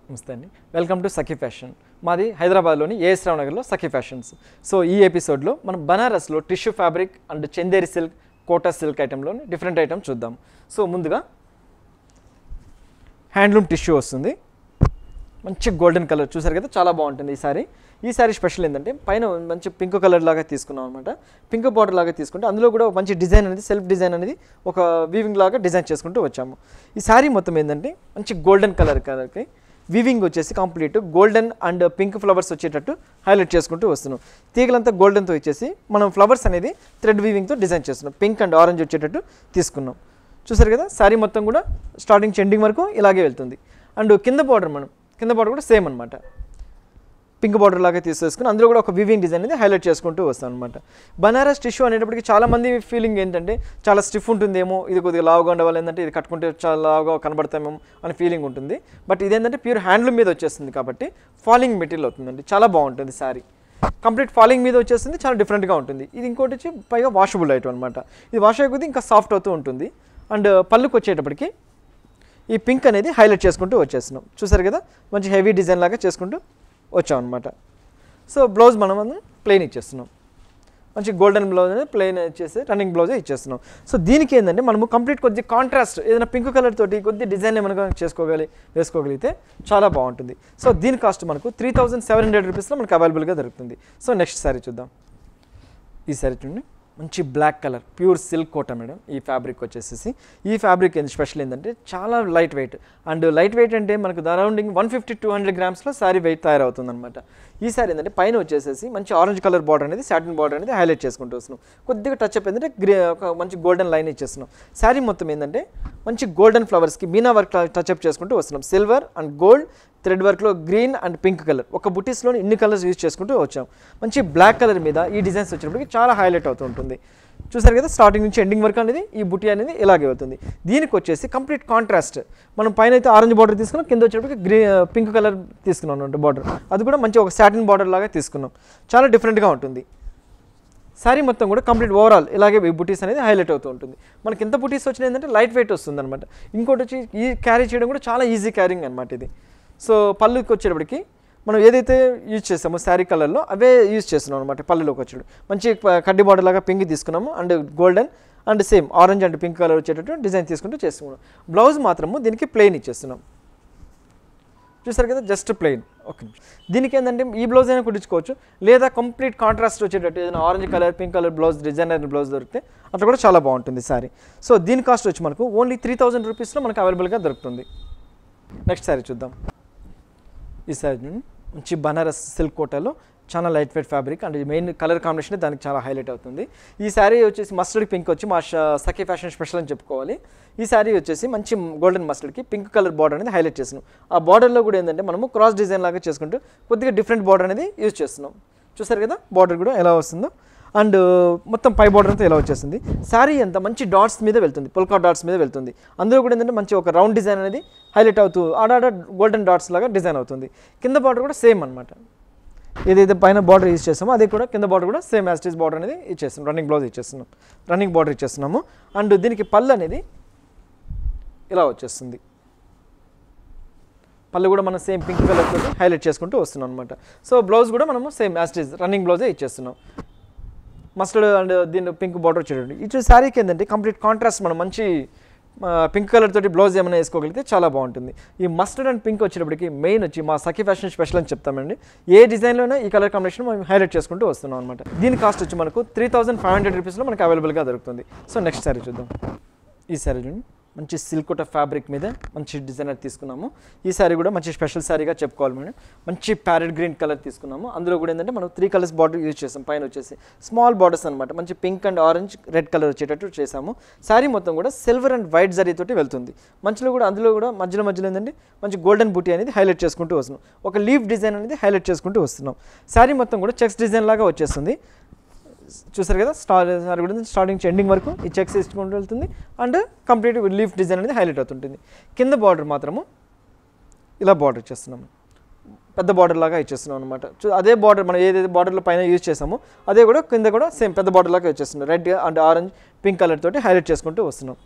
నమస్తే అండి. Welcome to Sakhi fashion. మాది హైదరాబాద్లోని ఏఎస్ రావు నగర్లో సఖీ ఫ్యాషన్స్. సో ఈ ఎపిసోడ్లో మనం బనారస్లో tissue fabric and Chanderi silk, Kota silk ఐటెంలోని డిఫరెంట్ ఐటమ్ చూద్దాం. సో ముందుగా హ్యాండ్లూమ్ టిష్యూ వస్తుంది, మంచి గోల్డెన్ కలర్ చూసారు కదా, చాలా బాగుంటుంది ఈ సారీ స్పెషల్ ఏంటంటే పైన మంచి పింక్ కలర్ లాగా తీసుకున్నాం అనమాట. పింక్ బార్డర్ లాగా తీసుకుంటే అందులో కూడా మంచి డిజైన్ అనేది, సెల్ఫ్ డిజైన్ అనేది ఒక వీవింగ్ లాగా డిజైన్ చేసుకుంటూ వచ్చాము. ఈ సారీ మొత్తం ఏంటంటే మంచి గోల్డెన్ కలర్కి వీవింగ్ వచ్చేసి complete golden and pink flowers వచ్చేటట్టు హైలైట్ చేసుకుంటూ వస్తున్నాం. తీగలంతా గోల్డెన్తో ఇచ్చేసి మనం ఫ్లవర్స్ అనేది థ్రెడ్ వీవింగ్తో డిజైన్ చేస్తున్నాం. పింక్ అండ్ ఆరెంజ్ వచ్చేటట్టు తీసుకున్నాం. చూసారు కదా, సారీ మొత్తం కూడా స్టార్టింగ్ నుంచి ఎండింగ్ వరకు ఇలాగే వెళ్తుంది. అండ్ కింద బార్డర్ కూడా సేమ్ అనమాట, పింక్ బార్డర్ లాగా తీసేసుకుని అందులో కూడా ఒక వీవింగ్ డిజైన్ అనేది హైలైట్ చేసుకుంటూ వస్తాం అనమాట. బనారస్ టిష్యూ అనేటప్పటికి చాలామంది ఫీలింగ్ ఏంటంటే చాలా స్టిఫ్ ఉంటుందేమో, ఇది కొద్దిగా లావుగా ఉండవాలి, ఏంటంటే ఇది కట్టుకుంటే చాలా లావుగా కనబడతామేమో అని ఫీలింగ్ ఉంటుంది. బట్ ఇదేంటంటే ప్యూర్ హ్యాండ్లూమ్ మీద వచ్చేస్తుంది కాబట్టి ఫాలింగ్ మెటీరియల్ అవుతుందండి, చాలా బాగుంటుంది సారీ. కంప్లీట్ ఫాలింగ్ మీద వచ్చేస్తుంది, చాలా డిఫరెంట్గా ఉంటుంది. ఇది ఇంకోటి వచ్చి పైగా వాషబుల్ ఐటమ్ అనమాట. ఇది వాష్ అయిపోతే ఇంకా సాఫ్ట్ అవుతూ ఉంటుంది. అండ్ పళ్ళుకి వచ్చేటప్పటికి ఈ పింక్ అనేది హైలైట్ చేసుకుంటూ వచ్చేస్తున్నాం. చూసారు కదా, మంచి హెవీ డిజైన్ లాగా చేసుకుంటూ వచ్చాం అనమాట. సో బ్లౌజ్ మనం ప్లెయిన్ ఇచ్చేస్తున్నాం, మంచి గోల్డెన్ బ్లౌజ్ అనేది ప్లెయిన్ ఇచ్చేసి రన్నింగ్ బ్లౌజే ఇచ్చేస్తున్నాం. సో దీనికి ఏంటంటే మనము కంప్లీట్ కొద్ది కాంట్రాస్ట్ ఏదైనా పింక్ కలర్ తోటి కొద్ది డిజైన్ ఏమైనా వేసుకోగలిగితే చాలా బాగుంటుంది. సో దీని కాస్ట్ మనకు 3700 రూపీస్లో మనకు అవైలబుల్గా దొరుకుతుంది. సో నెక్స్ట్ సారీ చూద్దాం. ఈ సారీ చూడండి, మంచి black colour pure silk Kota madam. ఈ ఫ్యాబ్రిక్ వచ్చేసి ఈ ఫ్యాబ్రిక్ స్పెషల్ ఏంటంటే చాలా light weight. And light weight అంటే మనకు అరౌండింగ్ 150-200 గ్రామ్స్లో సారీ వెయిట్ తయారవుతుంది అనమాట. ఈ సారీ ఏంటంటే పైన వచ్చేసి మంచి ఆరెంజ్ కలర్ బార్డర్ అనేది, సాటిన్ బార్డర్ అనేది హైలైట్ చేసుకుంటూ వస్తున్నాం. కొద్దిగా టచ్ అప్ ఏంటంటే ఒక మంచి గోల్డెన్ లైన్ ఇచ్చేస్తున్నాం. సారీ మొత్తం ఏంటంటే మంచి గోల్డెన్ ఫ్లవర్స్కి మీనా వర్క్ టచ్అప్ చేసుకుంటూ వస్తున్నాం. సిల్వర్ అండ్ గోల్డ్ థ్రెడ్ వర్క్లో గ్రీన్ అండ్ పింక్ కలర్, ఒక బుటీస్లో ఇన్ని కలర్స్ యూజ్ చేసుకుంటూ వచ్చాం. మంచి బ్లాక్ కలర్ మీద ఈ డిజైన్స్ వచ్చినప్పటికి చాలా హైలైట్ అవుతూ ఉంటుంది. చూసారు కదా, స్టార్టింగ్ నుంచి ఎండింగ్ వరకు అనేది ఈ బుటీ అనేది ఇలాగే అవుతుంది. దీనికి వచ్చేసి కంప్లీట్ కాంట్రాస్ట్, మనం పైన అయితే ఆరెంజ్ బార్డర్ తీసుకున్నాం, కింద వచ్చేటప్పటికి పింక్ కలర్ తీసుకున్నాం అనమాట బార్డర్. అది కూడా మంచి ఒక సాటిన్ బార్డర్ లాగా తీసుకున్నాం, చాలా డిఫరెంట్గా ఉంటుంది. సారీ మొత్తం కూడా కంప్లీట్ ఓవరాల్ ఇలాగే ఈ బుటీస్ అనేది హైలైట్ అవుతూ ఉంటుంది. మనకి ఎంత బుటీస్ వచ్చినాయి ఏంటంటే లైట్ వెయిట్ వస్తుంది అనమాట. ఇంకోటి వచ్చి ఈ క్యారీ చేయడం కూడా చాలా ఈజీ క్యారింగ్ అనమాట ఇది. సో పళ్ళుకి వచ్చేటప్పటికి మనం ఏదైతే యూజ్ చేస్తామో శారీ కలర్లో అవే యూజ్ చేస్తున్నాం అనమాట. పళ్ళులోకి వచ్చేటప్పుడు మంచి కడ్డీ బార్డర్ లాగా పింక్ తీసుకున్నాము, and golden and same orange and pink colour వచ్చేటట్టు డిజైన్ తీసుకుంటూ చేసుకున్నాం. బ్లౌజ్ మాత్రము దీనికి ప్లెయిన్ ఇచ్చేస్తున్నాం. చూసారు కదా, జస్ట్ ప్లెయిన్. ఓకే, దీనికి ఏంటంటే ఈ బ్లౌజ్ అయినా కుట్టించుకోవచ్చు, లేదా కంప్లీట్ కాంట్రాస్ట్ వచ్చేటట్టు ఏదైనా orange colour pink colour blouse, designer blouse దొరికితే అట్లా కూడా చాలా బాగుంటుంది సారీ. సో దీని కాస్ట్ వచ్చి మనకు ఓన్లీ 3000 రూపీస్లో మనకు అవైలబుల్గా దొరుకుతుంది. నెక్స్ట్ సారీ చూద్దాం. ఈ సారీ మంచి బనారస్ సిల్క్ కోటాలో చాలా light weight fabric and main colour combination దానికి చాలా హైలైట్ అవుతుంది. ఈ శారీ వచ్చేసి మస్టర్డ్ పింక్ వచ్చి మా సఖీ ఫ్యాషన్ స్పెషల్ అని చెప్పుకోవాలి. ఈ శారీ వచ్చేసి మంచి గోల్డెన్ మస్టర్డ్కి పింక్ కలర్ బార్డర్ అనేది హైలైట్ చేస్తున్నాం. ఆ బార్డర్లో కూడా ఏంటంటే మనము క్రాస్ డిజైన్ లాగా చేసుకుంటూ కొద్దిగా డిఫరెంట్ బార్డర్ అనేది యూజ్ చేస్తున్నాం. చూసారు కదా, బార్డర్ కూడా ఎలా వస్తుందో, అండ్ మొత్తం పై బార్డర్ అంతా ఇలా వచ్చేస్తుంది. శారీ అంతా మంచి డాట్స్ మీద వెళ్తుంది, పొల్కా డాట్స్ మీద వెళ్తుంది. అందులో కూడా ఏంటంటే మంచి ఒక రౌండ్ డిజైన్ అనేది హైలైట్ అవుతూ ఆడాడ గోల్డెన్ డాట్స్ లాగా డిజైన్ అవుతుంది. కింద బార్డర్ కూడా సేమ్ అనమాట, ఏదైతే పైన బార్డర్ యూజ్ చేస్తామో అదే కూడా కింద బార్డర్ కూడా సేమ్ యాజ్ ఇట్ బార్డర్ అనేది ఇచ్చేస్తున్నాం. రన్నింగ్ బ్లౌజ్ ఇచ్చేస్తున్నాం, రన్నింగ్ బార్డర్ ఇచ్చేస్తున్నాము. అండ్ దీనికి పళ్ళు అనేది ఇలా వచ్చేస్తుంది. పళ్ళు కూడా మనం సేమ్ పింక్ కలర్ తోటి హైలైట్ చేసుకుంటూ వస్తున్నాం అనమాట. సో బ్లౌజ్ కూడా మనము same as it is running బ్లౌజే ఇచ్చేస్తున్నాం. మస్టర్డ్ అండ్ దీని పింక్ బార్డర్ వచ్చేటండి. ఇటు శారీకి ఏంటంటే కంప్లీట్ కాంట్రాస్ట్, మనం మంచి పింక్ కలర్ తోటి బ్లౌజ్ ఏమైనా వేసుకోగలిగితే చాలా బాగుంటుంది. ఈ మస్టర్డ్ అండ్ పింక్ వచ్చేటప్పటికి మెయిన్ వచ్చి మా సఖీ ఫ్యాషన్ స్పెషల్ అని చెప్తామండి. ఏ డిజైన్లోనే ఈ కలర్ కాంబినేషన్ మనం హైలైట్ చేసుకుంటూ వస్తున్నాం అనమాట. దీని కాస్ట్ వచ్చి మనకు 3500 రూపీస్లో మనకు అవైలబుల్గా దొరుకుతుంది. సో నెక్స్ట్ శారీ చూద్దాం. ఈ శారీ చూడండి, మంచి సిల్క్ కోటా ఫ్యాబ్రిక్ మీద మంచి డిజైనర్ తీసుకున్నాము. ఈ శారీ కూడా మంచి స్పెషల్ శారీగా చెప్పుకోవాలి మేడం. మంచి ప్యారెట్ గ్రీన్ కలర్ తీసుకున్నాము. అందులో కూడా ఏంటంటే మనం 3 కలర్స్ బార్డర్ యూజ్ చేసాం. పైన వచ్చేసి స్మాల్ బార్డర్స్ అనమాట, మంచి pink and orange red colour వచ్చేటట్టు చేసాము. శారీ మొత్తం కూడా సిల్వర్ అండ్ వైట్ జరీ తోటి వెళ్తుంది. మంచిలో కూడా అందులో కూడా మధ్యలో ఏంటంటే మంచి గోల్డెన్ బూటీ అనేది హైలైట్ చేసుకుంటూ వస్తున్నాం. ఒక లీఫ్ డిజైన్ అనేది హైలైట్ చేసుకుంటూ వస్తున్నాం. శారీ మొత్తం కూడా చెక్స్ డిజైన్ లాగా వచ్చేస్తుంది. చూసారు కదా, సారీ కూడా స్టార్టింగ్ నుంచి ఎండింగ్ వరకు ఈ చెక్స్ ఇచ్చుకుంటూ వెళ్తుంది. అండ్ కంప్లీట్ లీఫ్ డిజైన్ అనేది హైలైట్ అవుతుంటుంది. కింద బార్డర్ మాత్రము ఇలా బార్డర్ ఇచ్చేస్తున్నాము, పెద్ద బార్డర్ లాగా ఇచ్చేస్తున్నాం అనమాట. అదే బార్డర్ మనం ఏదైతే బార్డర్లో పైన యూజ్ చేసామో అదే కూడా కింద కూడా సేమ్ పెద్ద బార్డర్ లాగా వచ్చేస్తున్నాం. Red and orange pink colour తోటి హైలైట్ చేసుకుంటూ వస్తున్నాం.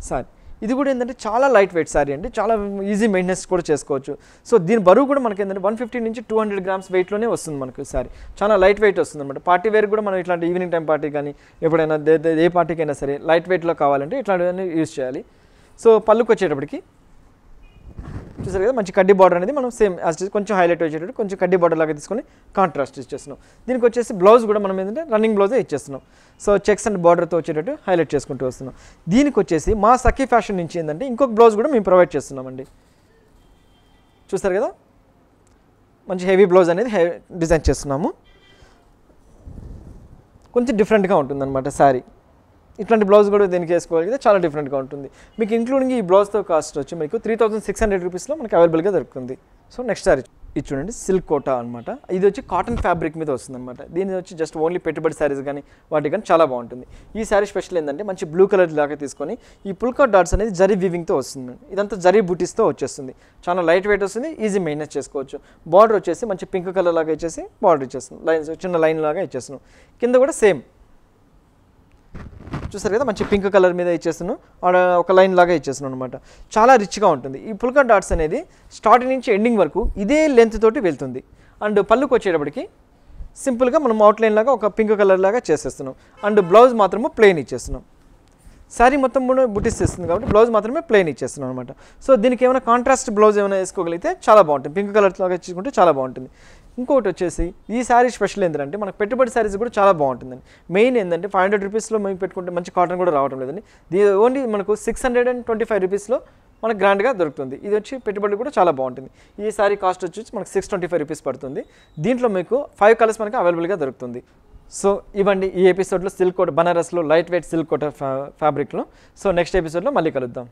సారీ ఇది కూడా ఏంటంటే చాలా లైట్ వెయిట్ శారీ అండి, చాలా ఈజీ మెయింటెనెన్స్ కూడా చేసుకోవచ్చు. సో దీని బరువు కూడా మనకి ఏంటంటే 150 నుంచి 200 గ్రామ్స్ వెయిట్లోనే వస్తుంది మనకు శారీ. చాలా లైట్ వెయిట్ వస్తుంది అనమాట. పార్టీ వేర్ కూడా మనం ఇట్లాంటి ఈవినింగ్ టైం పార్టీ కానీ ఎప్పుడైనా ఏ పార్టీకైనా సరే లైట్ వెయిట్లో కావాలంటే ఇట్లాంటివన్నీ యూజ్ చేయాలి. సో పళ్ళుకి వచ్చేటప్పటికి చూసారు కదా, మంచి కడ్డీ బార్డర్ అనేది మనం సేమ్ కొంచెం హైలైట్ వచ్చేటట్టు కొంచెం కడ్డీ బార్డర్ లాగా తీసుకొని కాంట్రాస్ట్ ఇచ్చేస్తున్నాం. దీనికి వచ్చేసి బ్లౌజ్ కూడా మనం ఏంటంటే రన్నింగ్ బ్లౌజే ఇచ్చేస్తున్నాం. సో చెక్స్ అండ్ బార్డర్తో వచ్చేటట్టు హైలైట్ చేసుకుంటూ వస్తున్నాం. దీనికి వచ్చేసి మా సఖీ ఫ్యాషన్ నుంచి ఏంటంటే ఇంకొక బ్లౌజ్ కూడా మేము ప్రొవైడ్ చేస్తున్నామండి. చూస్తారు కదా, మంచి హెవీ బ్లౌజ్ అనేది డిజైన్ చేస్తున్నాము. కొంచెం డిఫరెంట్గా ఉంటుందన్నమాట శారీ. ఇట్లాంటి బ్లౌజ్ కూడా దీనికి వేసుకోగలిగితే చాలా డిఫరెంట్గా ఉంటుంది. మీకు ఇంక్లూడింగ్ ఈ బ్లౌజ్తో కాస్ట్ వచ్చి మీకు 3600 రూపీస్లో మనకి అవైలబుల్గా దొరుకుతుంది. సో నెక్స్ట్ సారీ ఇది చూడండి, సిల్క్ కోటా అనమాట. ఇది వచ్చి కాటన్ ఫ్యాబ్రిక్ మీద వస్తుంది అనమాట. దీని వచ్చి జస్ట్ ఓన్లీ పెట్టుబడి శారీస్ కానీ వాటి కానీ చాలా బాగుంటుంది. ఈ శారీ స్పెషల్ ఏంటంటే మంచి బ్లూ కలర్ లాగా తీసుకొని ఈ పుల్కా డాట్స్ అనేది జరీ వీవింగ్తో వస్తుంది. ఇదంతా జరీ బూటీస్తో వచ్చేస్తుంది. చాలా లైట్ వెయిట్ వస్తుంది, ఈజీ మెయింటెనెన్స్ చేసుకోవచ్చు. బార్డర్ వచ్చేసి మంచి పింక్ కలర్ లాగా ఇచ్చేసి బార్డర్ ఇచ్చేస్తుంది, లైన్స్ చిన్న లైన్ లాగా ఇచ్చేస్తున్నాం. కింద కూడా సేమ్ చూస్తారు కదా, మంచి పింక్ కలర్ మీద ఇచ్చేస్తున్నాం, ఒక లైన్ లాగా ఇచ్చేస్తున్నాం అనమాట. చాలా రిచ్గా ఉంటుంది. ఈ పుల్కా డాట్స్ అనేది స్టార్టింగ్ నుంచి ఎండింగ్ వరకు ఇదే లెంత్ తోటి వెళ్తుంది. అండ్ పళ్ళుకి వచ్చేటప్పటికి సింపుల్గా మనం అవుట్లైన్ లాగా ఒక పింక్ కలర్ లాగా చేసేస్తున్నాం. అండ్ బ్లౌజ్ మాత్రము ప్లెయిన్ ఇచ్చేస్తున్నాం. శారీ మొత్తం కూడా బుటీస్ ఇస్తుంది కాబట్టి బ్లౌజ్ మాత్రమే ప్లెయిన్ ఇచ్చేస్తున్నాం అనమాట. సో దీనికి ఏమైనా కాంట్రాస్ట్ బ్లౌజ్ ఏమైనా వేసుకోగలిగితే చాలా బాగుంటుంది. పింక్ కలర్ లాగా ఇచ్చుకుంటే చాలా బాగుంటుంది. ఇంకొకటి వచ్చేసి ఈ శారీ స్పెషల్ ఏంటంటే మనకు పెట్టుబడి శారీస్ కూడా చాలా బాగుంటుందండి. మెయిన్ ఏంటంటే 500 రూపీస్లో మేము పెట్టుకుంటే మంచి కాటన్ కూడా రావడం లేదండి. ఓన్లీ మనకు 625 రూపీస్లో మనకు గ్రాండ్గా దొరుకుతుంది. ఇది వచ్చి పెట్టుబడి కూడా చాలా బాగుంటుంది. ఈ శారీ కాస్ట్ వచ్చి మనకు 625 రూపీస్ పడుతుంది. దీంట్లో మీకు 5 కలర్స్ మనకి అవైలబుల్గా దొరుకుతుంది. సో ఇవ్వండి ఈ ఎపిసోడ్లో సిల్క్ కోట బనారస్లో లైట్ వెయిట్ సిల్క్ కోట ఫ్యాబ్రిక్లో. సో నెక్స్ట్ ఎపిసోడ్లో మళ్ళీ కలుద్దాం.